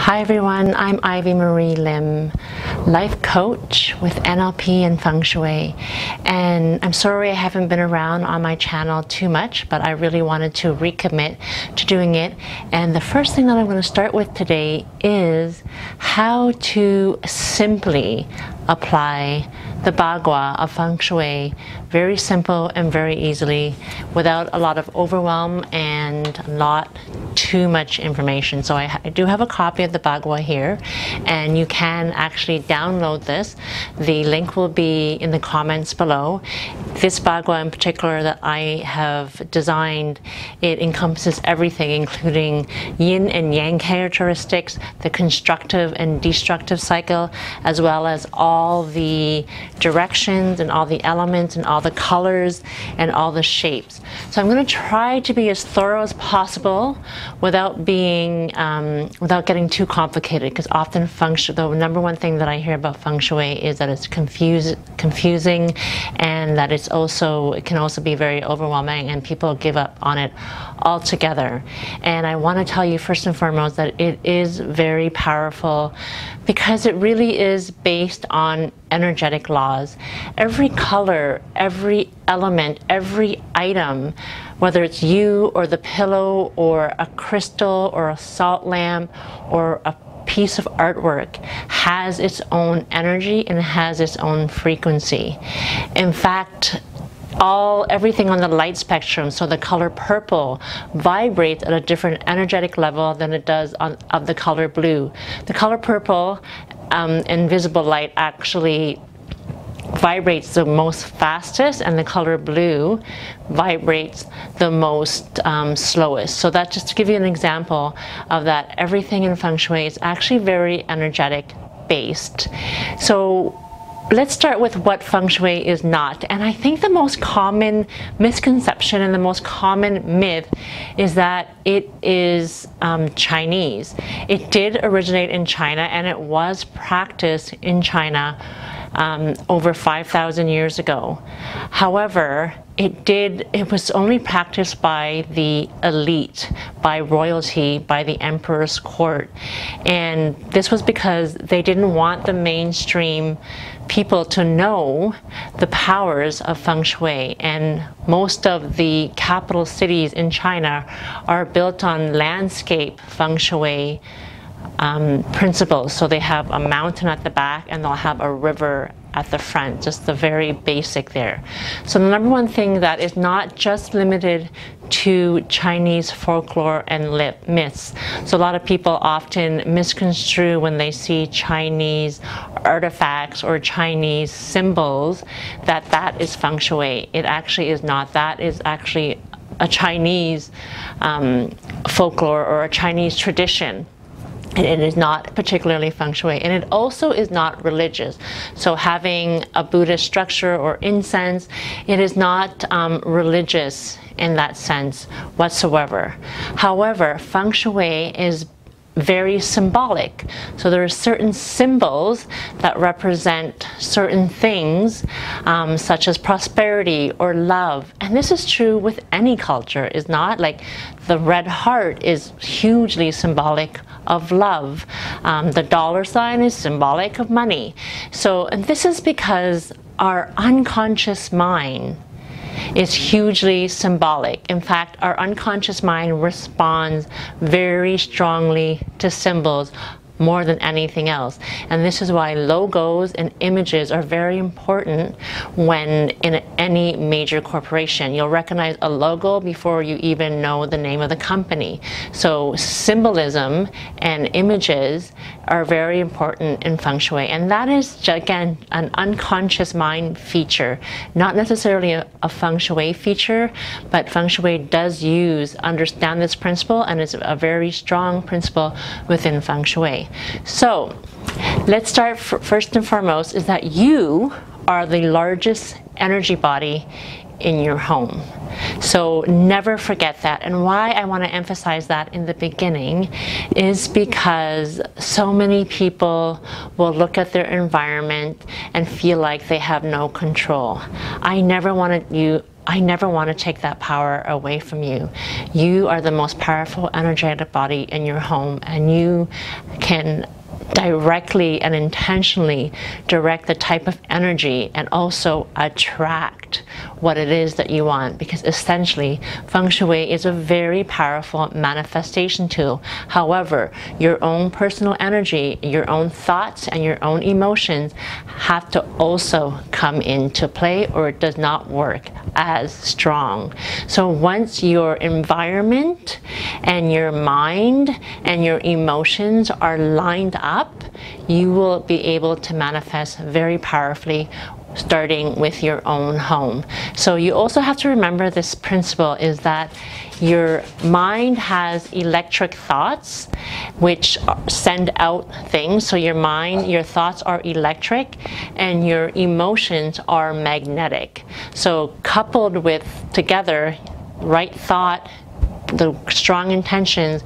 Hi everyone, I'm Ivy Marie Lim, life coach with NLP and Feng Shui. And I'm sorry I haven't been around on my channel too much, but I really wanted to recommit to doing it. And the first thing that I'm going to start with today is how to simply apply the BAGUA of Feng Shui, very simple and very easily, without a lot of overwhelm and not too much information. So I do have a copy of the BAGUA here, and you can actually download this. The link will be in the comments below. This BAGUA in particular that I have designed, it encompasses everything, including yin and yang characteristics, the constructive and destructive cycle, as well as all the directions and all the elements and all the colors and all the shapes. So I'm going to try to be as thorough as possible without being without getting too complicated, because often Feng Shui, the number one thing that I hear about Feng Shui is that it's confusing, and that it can also be very overwhelming, and people give up on it altogether. And I want to tell you first and foremost that it is very powerful, because it really is based on energetic laws. Every color, every element, every item, whether it's you or the pillow or a crystal or a salt lamp or a piece of artwork, has its own energy and has its own frequency. In fact, everything on the light spectrum, so the color purple vibrates at a different energetic level than it does of the color blue. The color purple in visible light actually vibrates the most fastest, and the color blue vibrates the most slowest. So that, just to give you an example of that, everything in Feng Shui is actually very energetic based. So let's start with what Feng Shui is not. And I think the most common misconception and the most common myth is that it is Chinese. It did originate in China, and it was practiced in China over 5,000 years ago. However, it was only practiced by the elite, by royalty, by the emperor's court. And this was because they didn't want the mainstream people to know the powers of Feng Shui. And most of the capital cities in China are built on landscape Feng Shui principles. So they have a mountain at the back, and they'll have a river at the front, just the very basic there. So the number one thing that is not just limited to Chinese folklore and myths. So a lot of people often misconstrue when they see Chinese artifacts or Chinese symbols that is Feng Shui. It actually is not. That is actually a Chinese folklore or a Chinese tradition. It is not particularly Feng Shui, and it also is not religious. So having a Buddhist structure or incense, it is not religious in that sense whatsoever. However, Feng Shui is very symbolic. So there are certain symbols that represent certain things, such as prosperity or love. And this is true with any culture, is not? Like the red heart is hugely symbolic of love. The dollar sign is symbolic of money. So, and this is because our unconscious mind is hugely symbolic. In fact, our unconscious mind responds very strongly to symbols more than anything else. And this is why logos and images are very important when in any major corporation. You'll recognize a logo before you even know the name of the company. So symbolism and images are very important in Feng Shui. And that is, again, an unconscious mind feature, not necessarily a Feng Shui feature, but Feng Shui does understand this principle, and it's a very strong principle within Feng Shui. So let's start first and foremost is that you are the largest energy body in your home. So never forget that. And why I want to emphasize that in the beginning is because so many people will look at their environment and feel like they have no control. I never wanted you I never want to take that power away from you. You are the most powerful energetic body in your home, and you can directly and intentionally direct the type of energy and also attract what it is that you want, because essentially Feng Shui is a very powerful manifestation tool. However, your own personal energy, your own thoughts and your own emotions have to also come into play, or it does not work as strong. So once your environment and your mind and your emotions are lined up, you will be able to manifest very powerfully, starting with your own home. So you also have to remember this principle is that your mind has electric thoughts which send out things. So your mind, your thoughts are electric and your emotions are magnetic. So coupled with together, right thought, the strong intentions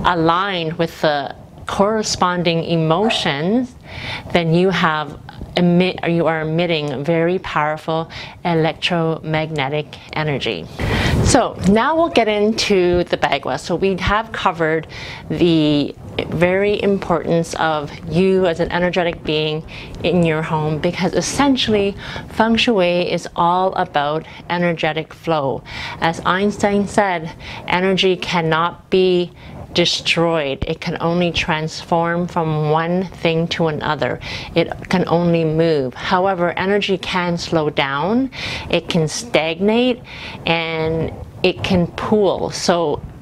aligned with the corresponding emotions, then you are emitting very powerful electromagnetic energy. So now we'll get into the Bagua. So we have covered the very importance of you as an energetic being in your home, because essentially Feng Shui is all about energetic flow. As Einstein said, energy cannot be destroyed. It can only transform from one thing to another. It can only move. However, energy can slow down, it can stagnate, and it can pool,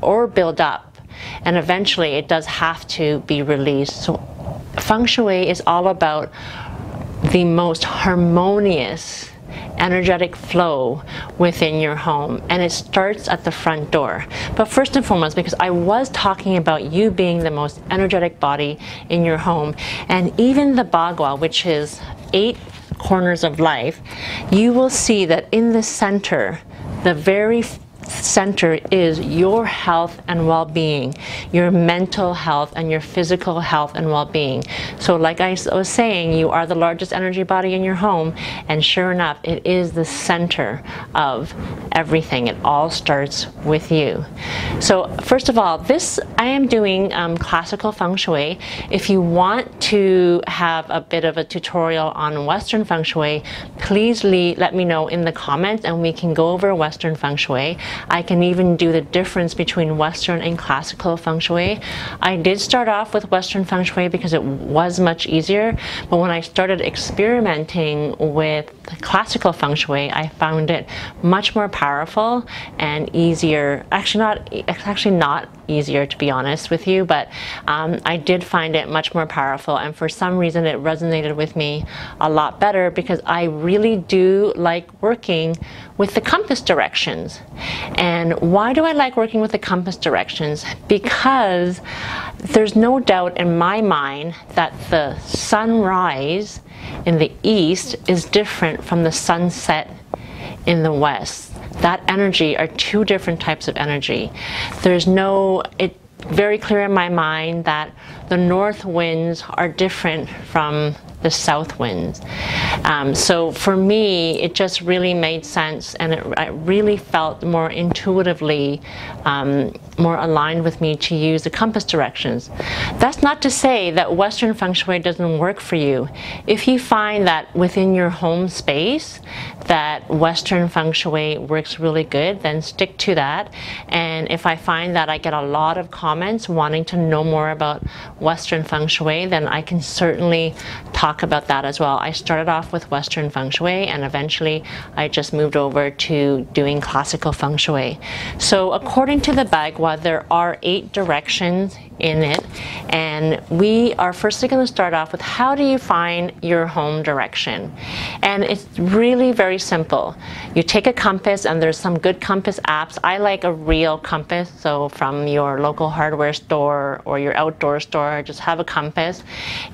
or build up, and eventually it does have to be released. So Feng Shui is all about the most harmonious energetic flow within your home, and it starts at the front door. But first and foremost, because I was talking about you being the most energetic body in your home, and even the Bagua, which is 8 corners of life, you will see that in the center, the very center is your health and well-being, your mental health and your physical health and well-being. So like I was saying, you are the largest energy body in your home, and sure enough, it is the center of everything. It all starts with you. So first of all, I am doing classical Feng Shui. If you want to have a bit of a tutorial on Western Feng Shui, please let me know in the comments and we can go over Western Feng Shui. I can even do the difference between Western and classical Feng Shui. I did start off with Western Feng Shui because it was much easier, but when I started experimenting with classical Feng Shui, I found it much more powerful and easier. Actually not easier, to be honest with you, but I did find it much more powerful, and for some reason it resonated with me a lot better, because I really do like working with the compass directions. And why do I like working with the compass directions? Because there's no doubt in my mind that the sunrise in the east is different from the sunset in the west. That energy are 2 different types of energy. It's very clear in my mind that the north winds are different from the south winds. So for me, it just really made sense, and it really felt more intuitively more aligned with me to use the compass directions. That's not to say that Western Feng Shui doesn't work for you. If you find that within your home space that Western Feng Shui works really good, then stick to that. And if I find that I get a lot of comments wanting to know more about Western Feng Shui, then I can certainly talk about that as well. I started off with Western Feng Shui, and eventually I just moved over to doing classical Feng Shui. So according to the Bagua, there are 8 directions in it, and we are firstly going to start off with how do you find your home direction. And it's really very simple. You take a compass, and there's some good compass apps. I like a real compass, so from your local hardware store or your outdoor store, just have a compass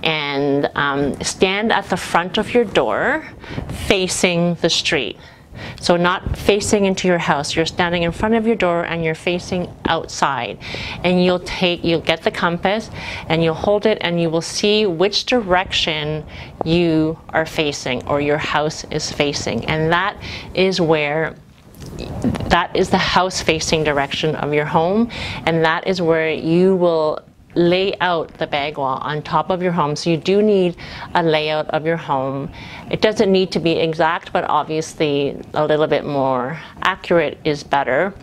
and stand at the front of your door facing the street. So not facing into your house, you're standing in front of your door and you're facing outside. And you'll get the compass and you'll hold it, and you will see which direction you are facing or your house is facing. And that is where that is the house facing direction of your home, and that is where you will lay out the bagua on top of your home. So you do need a layout of your home. It doesn't need to be exact, but obviously a little bit more accurate is better.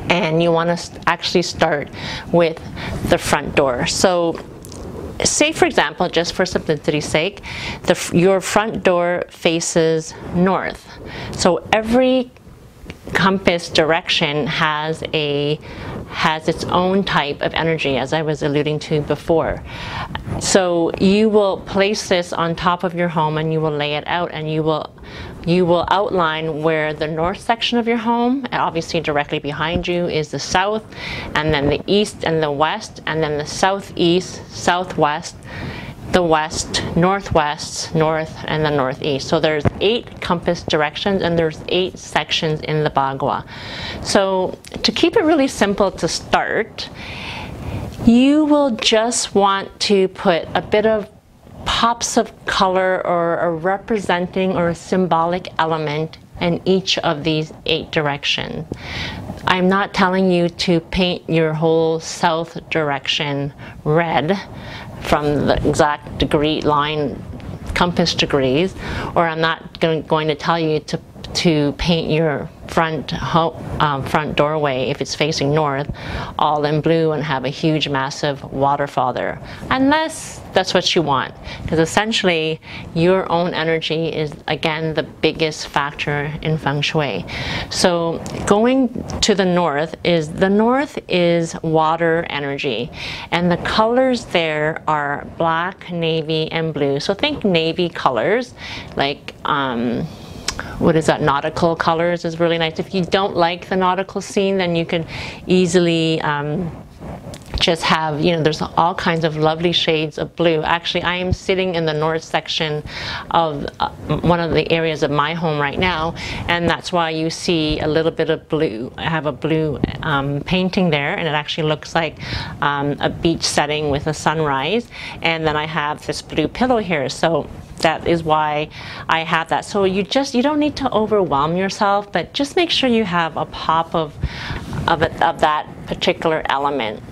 And you want to actually start with the front door. So say, for example, just for simplicity's sake, your front door faces north. So every compass direction has its own type of energy, as I was alluding to before. So you will place this on top of your home and you will lay it out, and you will outline where the north section of your home, and obviously directly behind you is the south, and then the east and the west, and then the southeast, southwest, the west, northwest, north, and the northeast. So there's 8 compass directions, and there's 8 sections in the bagua. So to keep it really simple to start, you will just want to put a bit of pops of color or a representing or a symbolic element in each of these 8 directions. I'm not telling you to paint your whole south direction red from the exact degree line, compass degrees, or I'm not going to tell you to paint your front doorway, if it's facing north, all in blue and have a huge massive waterfall there, unless that's what you want, because essentially your own energy is again the biggest factor in Feng Shui. So going to the north is water energy, and the colors there are black, navy, and blue. So think navy colors, like what is that, nautical colors is really nice. If you don't like the nautical scene, then you can easily just have, you know, there's all kinds of lovely shades of blue. Actually, I am sitting in the north section of one of the areas of my home right now, and that's why you see a little bit of blue. I have a blue painting there, and it actually looks like a beach setting with a sunrise, and then I have this blue pillow here. So that is why I have that. So you don't need to overwhelm yourself, but just make sure you have a pop of that particular element.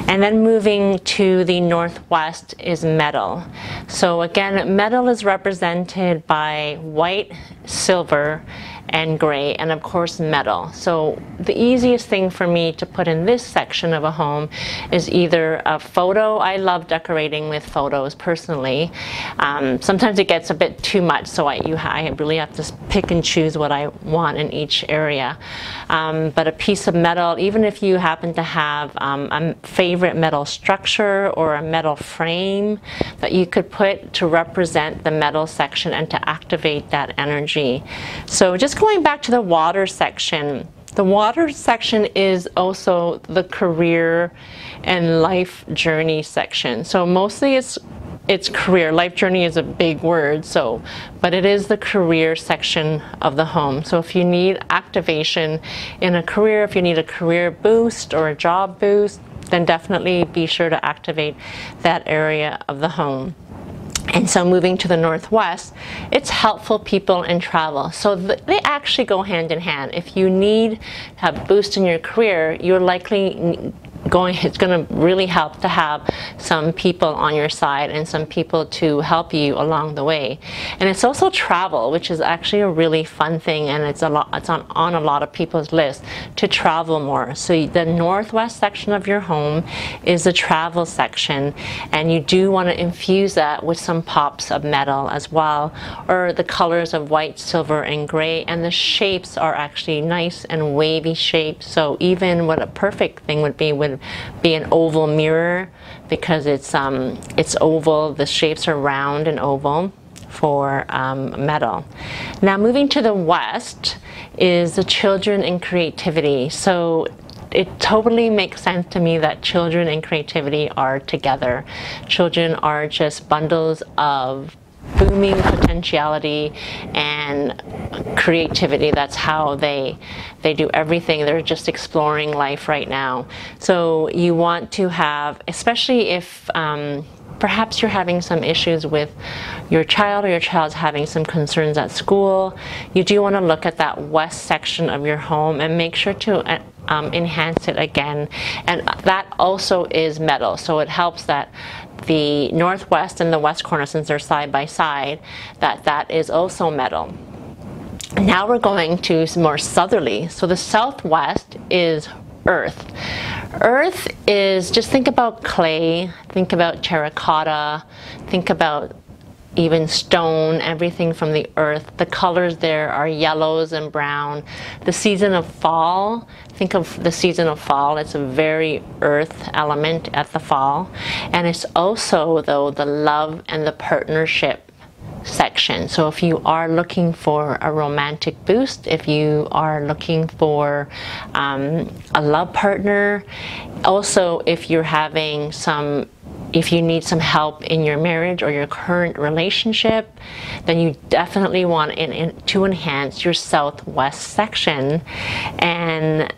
And then moving to the northwest is metal. So again, metal is represented by white, silver, and gray, and of course metal. So the easiest thing for me to put in this section of a home is either a photo. I love decorating with photos personally. Sometimes it gets a bit too much, so I really have to pick and choose what I want in each area. But a piece of metal, even if you happen to have a favorite metal structure or a metal frame that you could put to represent the metal section and to activate that energy. So just going back to the water section, the water section is also the career and life journey section. So mostly it's career. Life journey is a big word, but it is the career section of the home. So if you need activation in a career, if you need a career boost or a job boost, then definitely be sure to activate that area of the home. And so moving to the northwest, it's helpful people and travel. So they actually go hand in hand. If you need to have a boost in your career, you're likely it's going to really help to have some people on your side and some people to help you along the way. And it's also travel, which is actually a really fun thing, and it's on a lot of people's list to travel more. So the northwest section of your home is the travel section, and you do want to infuse that with some pops of metal as well, or the colors of white, silver, and gray, and the shapes are actually nice and wavy shapes. So even what a perfect thing would be an oval mirror, because it's oval. The shapes are round and oval for metal. Now moving to the west is the children and creativity. So it totally makes sense to me that children and creativity are together. Children are just bundles of booming potentiality and creativity. That's how they do everything. They're just exploring life right now. So you want to have, especially if perhaps you're having some issues with your child, or your child's having some concerns at school, you do want to look at that west section of your home and make sure to enhance it again. And that also is metal, so it helps that the northwest and the west corner, since they're side by side, that is also metal. Now we're going to more southerly. So the southwest is earth. Earth is, just think about clay, think about terracotta, think about even stone, everything from the earth. The colors there are yellows and brown. The season of fall, think of the season of fall, it's a very earth element at the fall. And it's also, though, the love and the partnership section. So if you are looking for a romantic boost, if you are looking for a love partner, also if you're having if you need some help in your marriage or your current relationship, then you definitely want to enhance your southwest section. And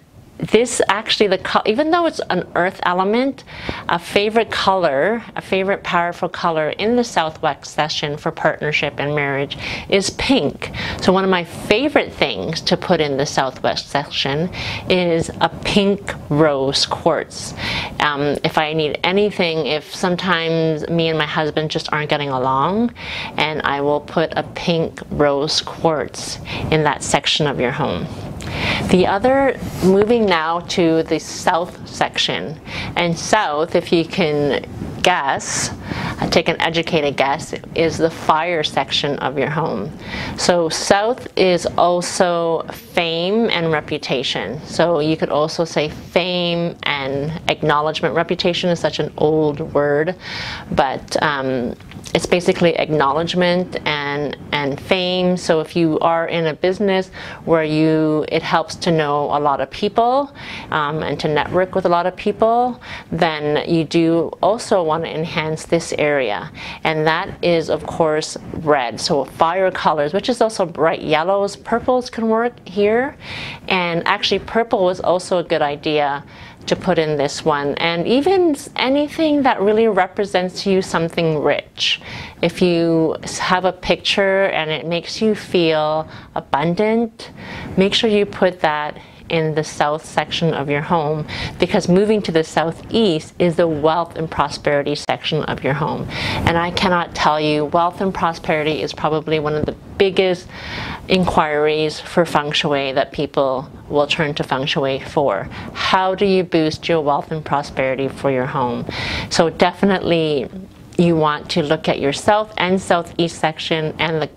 this actually, even though it's an earth element, a favorite color, a favorite powerful color in the southwest section for partnership and marriage is pink. So one of my favorite things to put in the southwest section is a pink rose quartz. If I need anything, if sometimes me and my husband just aren't getting along, and I will put a pink rose quartz in that section of your home. The other, moving now to the south section, and south, if you can guess, take an educated guess, is the fire section of your home. So south is also fame and reputation. So you could also say fame and acknowledgement. Reputation is such an old word, but it's basically acknowledgement and fame. So if you are in a business where it helps to know a lot of people and to network with a lot of people, then you do also want to enhance this area. And that is, of course, red. So fire colors, which is also bright yellows. Purples can work here. And actually purple is also a good idea to put in this one, and even anything that really represents to you something rich. If you have a picture and it makes you feel abundant, make sure you put that in the south section of your home, because moving to the southeast is the wealth and prosperity section of your home. And I cannot tell you, wealth and prosperity is probably one of the biggest inquiries for Feng Shui that people will turn to Feng Shui for. How do you boost your wealth and prosperity for your home? So definitely you want to look at your south and southeast section, and the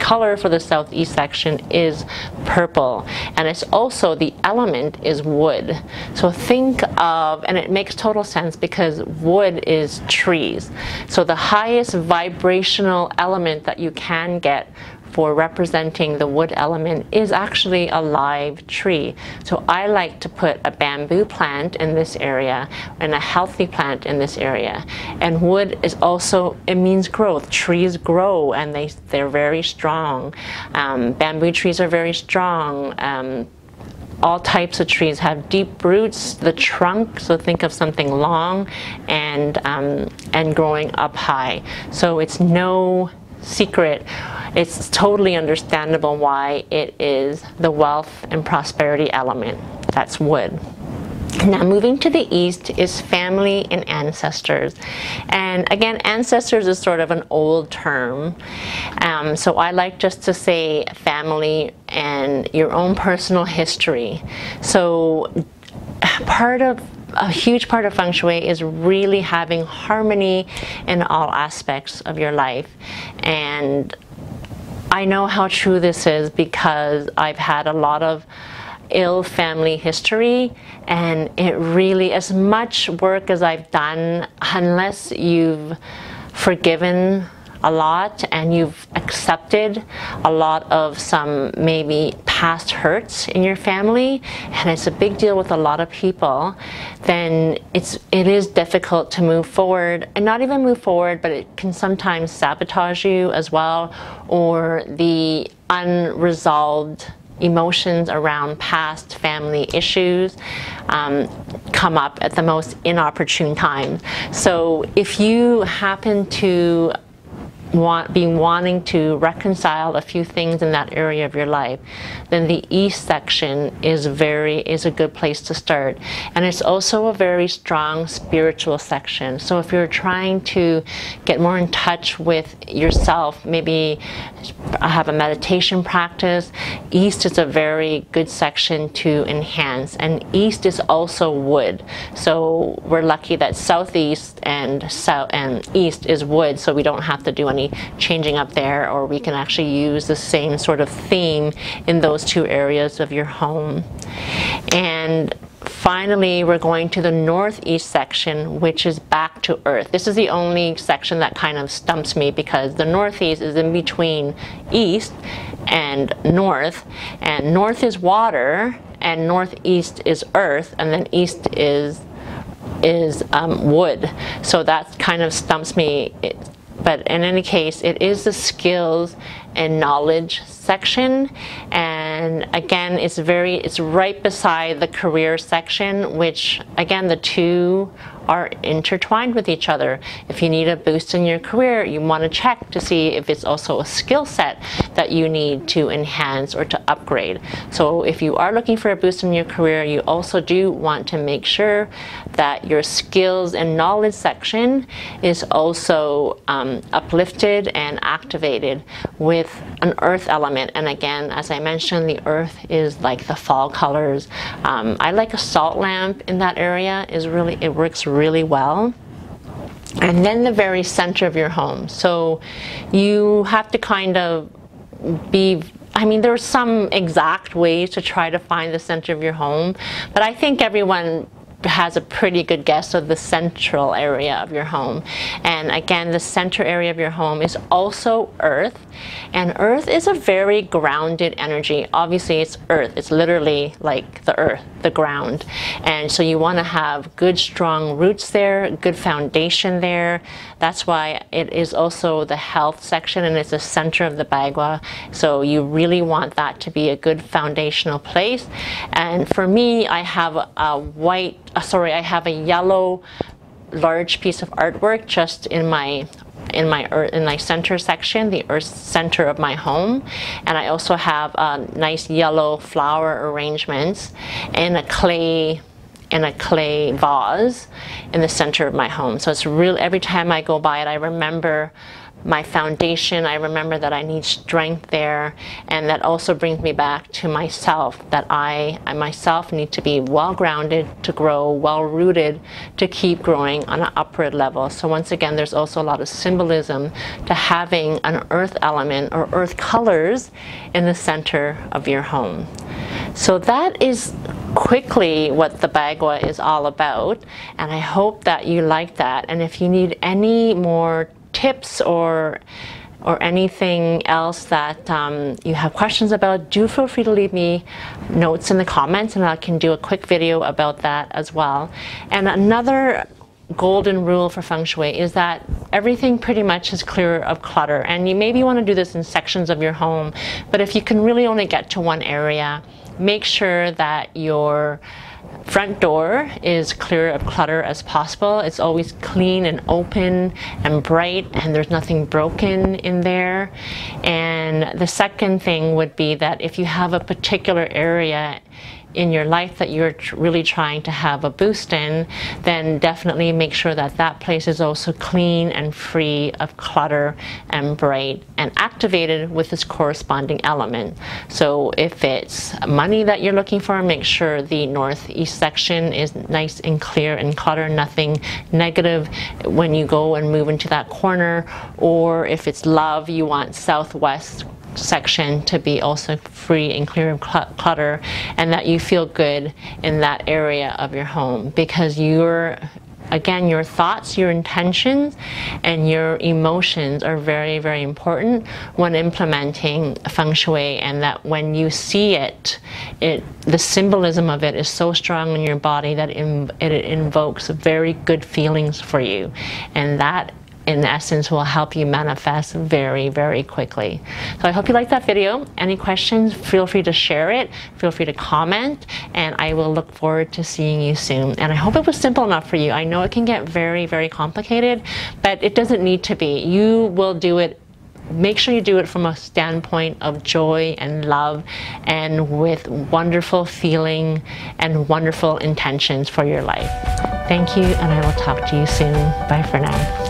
color for the southeast section is purple, and it's also, the element is wood. So think of, and it makes total sense because wood is trees. So the highest vibrational element that you can get for representing the wood element is actually a live tree. So I like to put a bamboo plant in this area and a healthy plant in this area. And wood is also, it means growth. Trees grow and they're very strong. Bamboo trees are very strong. All types of trees have deep roots, the trunk, so think of something long and growing up high. So it's no secret, it's totally understandable why it is the wealth and prosperity element. That's wood. Now moving to the east is family and ancestors. And again, ancestors is sort of an old term. So I like just to say family and your own personal history. So a huge part of Feng Shui is really having harmony in all aspects of your life. And I know how true this is because I've had a lot of ill family history, and it really, as much work as I've done, unless you've forgiven a lot and you've accepted a lot of some maybe past hurts in your family, and it's a big deal with a lot of people, then it is difficult to move forward, and not even move forward, but it can sometimes sabotage you as well, or the unresolved emotions around past family issues come up at the most inopportune times. So if you happen to wanting to reconcile a few things in that area of your life, then the east section is a good place to start. And it's also a very strong spiritual section. So if you're trying to get more in touch with yourself, maybe have a meditation practice, east is a very good section to enhance. And east is also wood. So we're lucky that southeast and east is wood, so we don't have to do any changing up there, or we can actually use the same sort of theme in those two areas of your home. And finally, we're going to the northeast section, which is back to earth. This is the only section that kind of stumps me, because the northeast is in between east and north is water, and northeast is earth, and then east is wood. So that kind of stumps me. But in any case, it is the skills and knowledge section, and again, it's right beside the career section, which again, the two are intertwined with each other. If you need a boost in your career, you want to check to see if it's also a skill set that you need to enhance or to upgrade. So if you are looking for a boost in your career, you also do want to make sure that your skills and knowledge section is also uplifted and activated with an earth element. And again, as I mentioned, the earth is like the fall colors. I like a salt lamp in that area. It works really well. And then the very center of your home. So you have to kind of there are some exact ways to try to find the center of your home, but I think everyone has a pretty good guess of the central area of your home. And again, the center area of your home is also earth, and earth is a very grounded energy. Obviously, it's earth. It's literally like the earth, the ground. And so you want to have good, strong roots there, good foundation there. That's why it is also the health section, and it's the center of the Bagua. So you really want that to be a good foundational place. And for me, I have a yellow large piece of artwork just in my center section, the earth center of my home. And I also have nice yellow flower arrangements in a clay vase in the center of my home. So it's really, every time I go by it, I remember my foundation. I remember that I need strength there, and that also brings me back to myself, that I myself need to be well grounded to grow, well rooted to keep growing on an upward level. So once again, there's also a lot of symbolism to having an earth element or earth colors in the center of your home. So that is quickly what the Bagua is all about, and I hope that you like that. And if you need any more tips or anything else that you have questions about, do feel free to leave me notes in the comments, and I can do a quick video about that as well. And another golden rule for Feng Shui is that everything pretty much is clear of clutter. And you maybe want to do this in sections of your home, but if you can really only get to one area, make sure that your front door is clear of clutter as possible. It's always clean and open and bright, and there's nothing broken in there. And the second thing would be that if you have a particular area in your life that you're really trying to have a boost in, then definitely make sure that that place is also clean and free of clutter and bright and activated with its corresponding element. So if it's money that you're looking for, make sure the northeast section is nice and clear and clutter, nothing negative when you go and move into that corner. Or if it's love, you want southwest section to be also free and clear of clutter, and that you feel good in that area of your home, because again, your thoughts, your intentions, and your emotions are very, very important when implementing Feng Shui. And that when you see the symbolism of it is so strong in your body that it invokes very good feelings for you. And that in essence will help you manifest very, very quickly. So I hope you liked that video. Any questions, feel free to share it, feel free to comment, and I will look forward to seeing you soon. And I hope it was simple enough for you. I know it can get very, very complicated, but it doesn't need to be. You will do it. Make sure you do it from a standpoint of joy and love and with wonderful feeling and wonderful intentions for your life. Thank you, and I will talk to you soon. Bye for now.